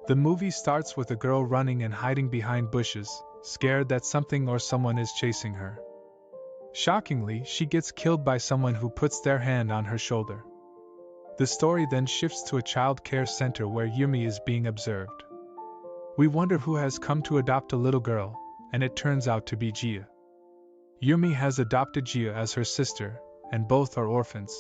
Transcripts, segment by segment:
The movie starts with a girl running and hiding behind bushes, scared that something or someone is chasing her. Shockingly, she gets killed by someone who puts their hand on her shoulder. The story then shifts to a child care center where Yoo-mi is being observed. We wonder who has come to adopt a little girl, and it turns out to be Jia. Yoo-mi has adopted Jia as her sister, and both are orphans.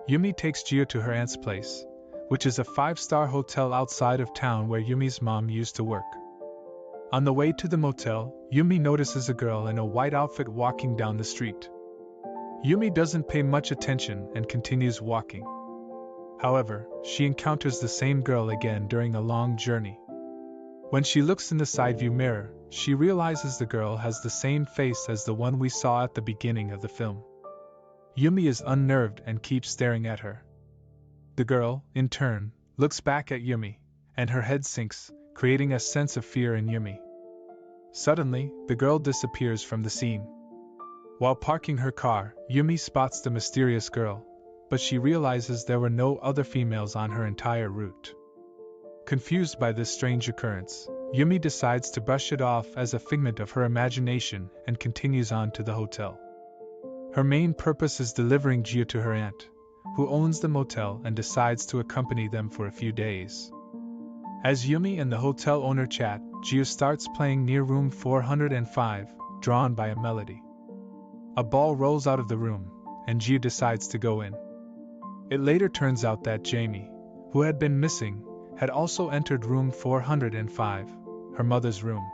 Yoo-mi takes Jia to her aunt's place, which is a 5-star hotel outside of town where Yoo-mi's mom used to work. On the way to the motel, Yoo-mi notices a girl in a white outfit walking down the street. Yoo-mi doesn't pay much attention and continues walking. However, she encounters the same girl again during a long journey. When she looks in the side view mirror, she realizes the girl has the same face as the one we saw at the beginning of the film. Yoo-mi is unnerved and keeps staring at her. The girl, in turn, looks back at Yoo-mi, and her head sinks, creating a sense of fear in Yoo-mi. Suddenly, the girl disappears from the scene. While parking her car, Yoo-mi spots the mysterious girl, but she realizes there were no other females on her entire route. Confused by this strange occurrence, Yoo-mi decides to brush it off as a figment of her imagination and continues on to the hotel. Her main purpose is delivering Jia to her aunt, who owns the motel and decides to accompany them for a few days. As Yoo-mi and the hotel owner chat, Jia starts playing near room 405, drawn by a melody. A ball rolls out of the room, and Jia decides to go in. It later turns out that Jamie, who had been missing, had also entered room 405, her mother's room.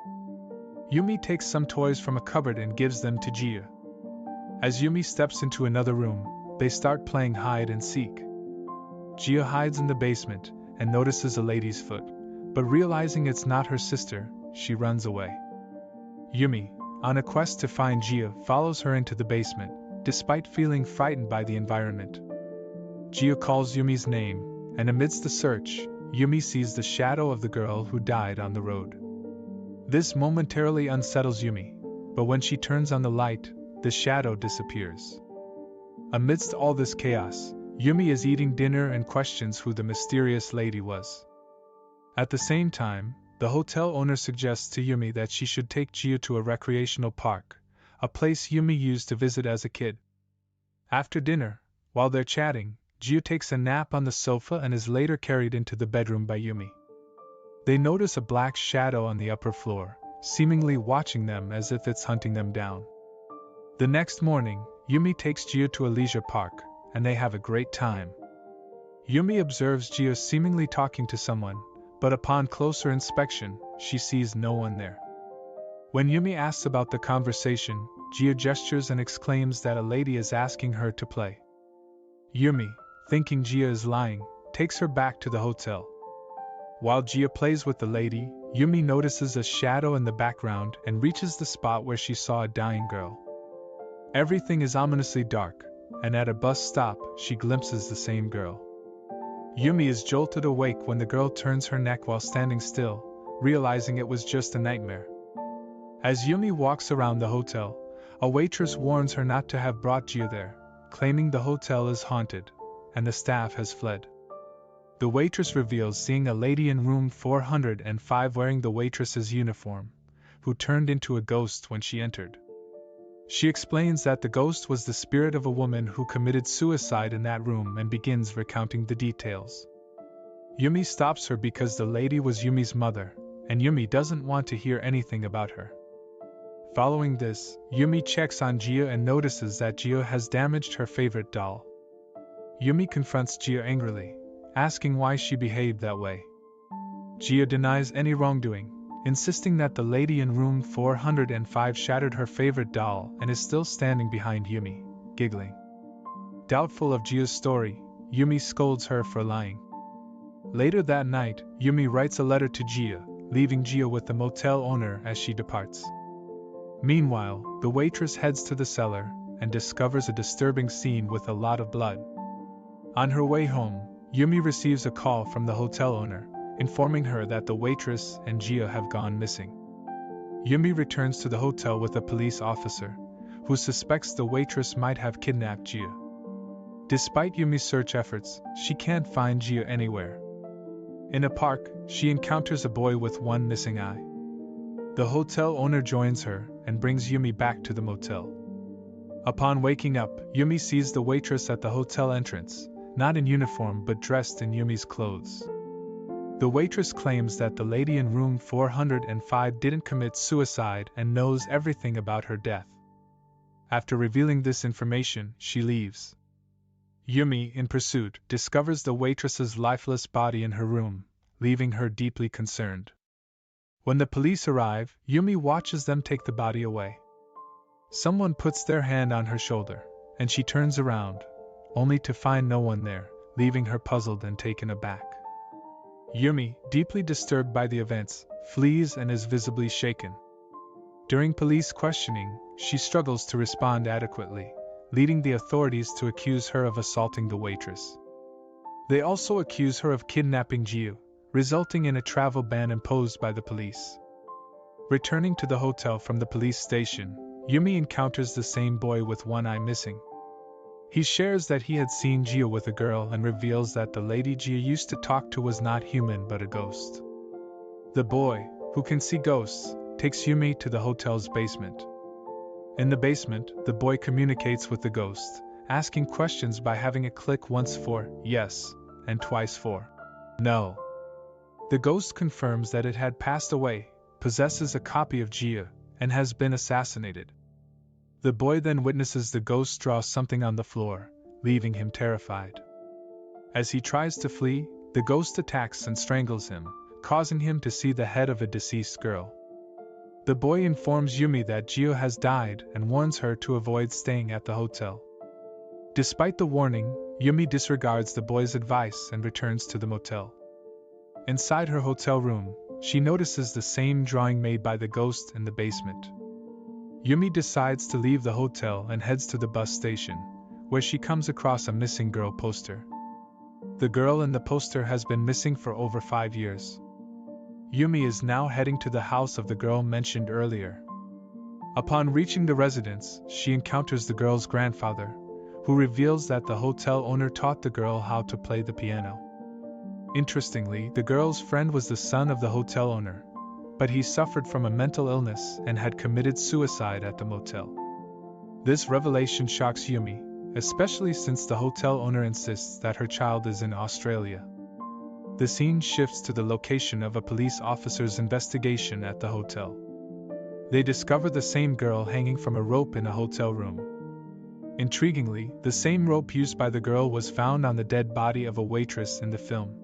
Yoo-mi takes some toys from a cupboard and gives them to Jia. As Yoo-mi steps into another room, they start playing hide and seek. Jia hides in the basement and notices a lady's foot, but realizing it's not her sister, she runs away. Yoo-mi, on a quest to find Jia, follows her into the basement, despite feeling frightened by the environment. Jia calls Yoo-mi's name, and amidst the search, Yoo-mi sees the shadow of the girl who died on the road. This momentarily unsettles Yoo-mi, but when she turns on the light, the shadow disappears. Amidst all this chaos, Yoo-mi is eating dinner and questions who the mysterious lady was. At the same time, the hotel owner suggests to Yoo-mi that she should take Jia to a recreational park, a place Yoo-mi used to visit as a kid. After dinner, while they're chatting, Jia takes a nap on the sofa and is later carried into the bedroom by Yoo-mi. They notice a black shadow on the upper floor, seemingly watching them as if it's hunting them down. The next morning, Yoo-mi takes Jia to a leisure park, and they have a great time. Yoo-mi observes Jia seemingly talking to someone, but upon closer inspection, she sees no one there. When Yoo-mi asks about the conversation, Jia gestures and exclaims that a lady is asking her to play. Yoo-mi, thinking Jia is lying, takes her back to the hotel. While Jia plays with the lady, Yoo-mi notices a shadow in the background and reaches the spot where she saw a dying girl. Everything is ominously dark, and at a bus stop, she glimpses the same girl. Yoo-mi is jolted awake when the girl turns her neck while standing still, realizing it was just a nightmare. As Yoo-mi walks around the hotel, a waitress warns her not to have brought Jia there, claiming the hotel is haunted, and the staff has fled. The waitress reveals seeing a lady in room 405 wearing the waitress's uniform, who turned into a ghost when she entered. She explains that the ghost was the spirit of a woman who committed suicide in that room and begins recounting the details. Yoo-mi stops her because the lady was Yoo-mi's mother, and Yoo-mi doesn't want to hear anything about her. Following this, Yoo-mi checks on Jia and notices that Jia has damaged her favorite doll. Yoo-mi confronts Jia angrily, asking why she behaved that way. Jia denies any wrongdoing, insisting that the lady in room 405 shattered her favorite doll and is still standing behind Yoo-mi, giggling. Doubtful of Jia's story, Yoo-mi scolds her for lying. Later that night, Yoo-mi writes a letter to Jia, leaving Jia with the motel owner as she departs. Meanwhile, the waitress heads to the cellar and discovers a disturbing scene with a lot of blood. On her way home, Yoo-mi receives a call from the hotel owner, informing her that the waitress and Jia have gone missing. Yoo-mi returns to the hotel with a police officer, who suspects the waitress might have kidnapped Jia. Despite Yoo-mi's search efforts, she can't find Jia anywhere. In a park, she encounters a boy with one missing eye. The hotel owner joins her and brings Yoo-mi back to the motel. Upon waking up, Yoo-mi sees the waitress at the hotel entrance, not in uniform but dressed in Yoo-mi's clothes. The waitress claims that the lady in room 405 didn't commit suicide and knows everything about her death. After revealing this information, she leaves. Yoo-mi, in pursuit, discovers the waitress's lifeless body in her room, leaving her deeply concerned. When the police arrive, Yoo-mi watches them take the body away. Someone puts their hand on her shoulder, and she turns around, only to find no one there, leaving her puzzled and taken aback. Yoo-mi, deeply disturbed by the events, flees and is visibly shaken. During police questioning, she struggles to respond adequately, leading the authorities to accuse her of assaulting the waitress. They also accuse her of kidnapping Jiu, resulting in a travel ban imposed by the police. Returning to the hotel from the police station, Yoo-mi encounters the same boy with one eye missing. He shares that he had seen Jiu with a girl and reveals that the lady Jiu used to talk to was not human but a ghost. The boy, who can see ghosts, takes Yoo-mi to the hotel's basement. In the basement, the boy communicates with the ghost, asking questions by having it click once for yes and twice for no. The ghost confirms that it had passed away, possesses a copy of Jiu, and has been assassinated. The boy then witnesses the ghost draw something on the floor, leaving him terrified. As he tries to flee, the ghost attacks and strangles him, causing him to see the head of a deceased girl. The boy informs Yoo-mi that Jiu has died and warns her to avoid staying at the hotel. Despite the warning, Yoo-mi disregards the boy's advice and returns to the motel. Inside her hotel room, she notices the same drawing made by the ghost in the basement. Yoo-mi decides to leave the hotel and heads to the bus station, where she comes across a missing girl poster. The girl in the poster has been missing for over 5 years. Yoo-mi is now heading to the house of the girl mentioned earlier. Upon reaching the residence, she encounters the girl's grandfather, who reveals that the hotel owner taught the girl how to play the piano. Interestingly, the girl's friend was the son of the hotel owner, but he suffered from a mental illness and had committed suicide at the motel. This revelation shocks Yoo-mi, especially since the hotel owner insists that her child is in Australia. The scene shifts to the location of a police officer's investigation at the hotel. They discover the same girl hanging from a rope in a hotel room. Intriguingly, the same rope used by the girl was found on the dead body of a waitress in the film.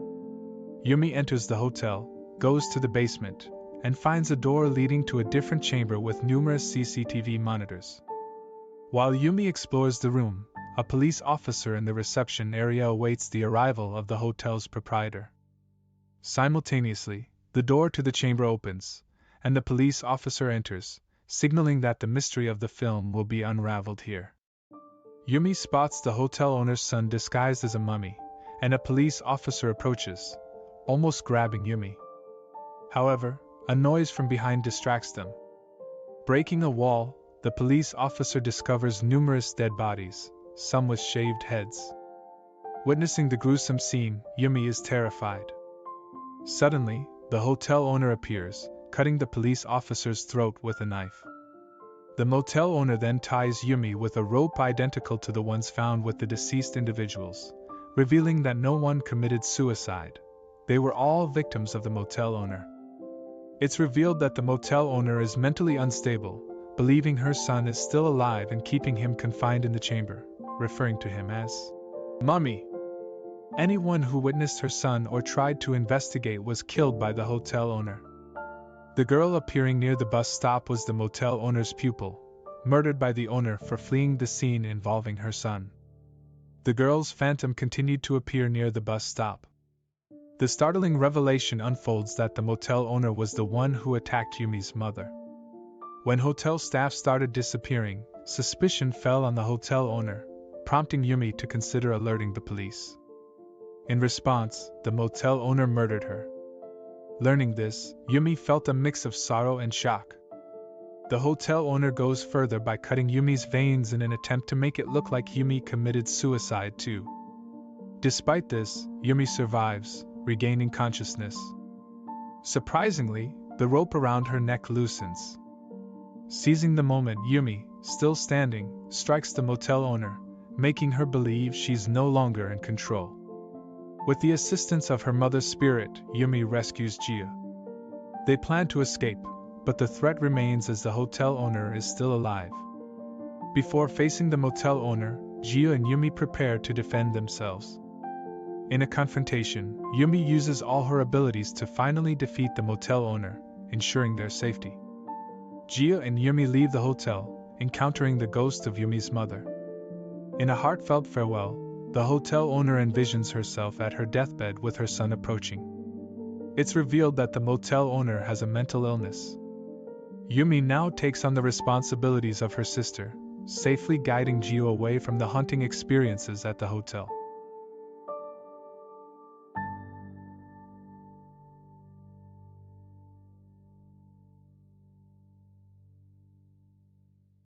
Yoo-mi enters the hotel, goes to the basement, and finds a door leading to a different chamber with numerous CCTV monitors. While Yoo-mi explores the room, a police officer in the reception area awaits the arrival of the hotel's proprietor. Simultaneously, the door to the chamber opens, and the police officer enters, signaling that the mystery of the film will be unraveled here. Yoo-mi spots the hotel owner's son disguised as a mummy, and a police officer approaches, almost grabbing Yoo-mi. However, a noise from behind distracts them. Breaking a wall, the police officer discovers numerous dead bodies, some with shaved heads. Witnessing the gruesome scene, Yoo-mi is terrified. Suddenly, the hotel owner appears, cutting the police officer's throat with a knife. The motel owner then ties Yoo-mi with a rope identical to the ones found with the deceased individuals, revealing that no one committed suicide. They were all victims of the motel owner. It's revealed that the motel owner is mentally unstable, believing her son is still alive and keeping him confined in the chamber, referring to him as Mummy. Anyone who witnessed her son or tried to investigate was killed by the hotel owner. The girl appearing near the bus stop was the motel owner's pupil, murdered by the owner for fleeing the scene involving her son. The girl's phantom continued to appear near the bus stop. The startling revelation unfolds that the motel owner was the one who attacked Yoo-mi's mother. When hotel staff started disappearing, suspicion fell on the hotel owner, prompting Yoo-mi to consider alerting the police. In response, the motel owner murdered her. Learning this, Yoo-mi felt a mix of sorrow and shock. The hotel owner goes further by cutting Yoo-mi's veins in an attempt to make it look like Yoo-mi committed suicide too. Despite this, Yoo-mi survives, regaining consciousness. Surprisingly, the rope around her neck loosens. Seizing the moment, Yoo-mi, still standing, strikes the motel owner, making her believe she's no longer in control. With the assistance of her mother's spirit, Yoo-mi rescues Jia. They plan to escape, but the threat remains as the hotel owner is still alive. Before facing the motel owner, Jia and Yoo-mi prepare to defend themselves. In a confrontation, Yoo-mi uses all her abilities to finally defeat the motel owner, ensuring their safety. Jia and Yoo-mi leave the hotel, encountering the ghost of Yumi's mother. In a heartfelt farewell, the hotel owner envisions herself at her deathbed with her son approaching. It's revealed that the motel owner has a mental illness. Yoo-mi now takes on the responsibilities of her sister, safely guiding Jia away from the haunting experiences at the hotel.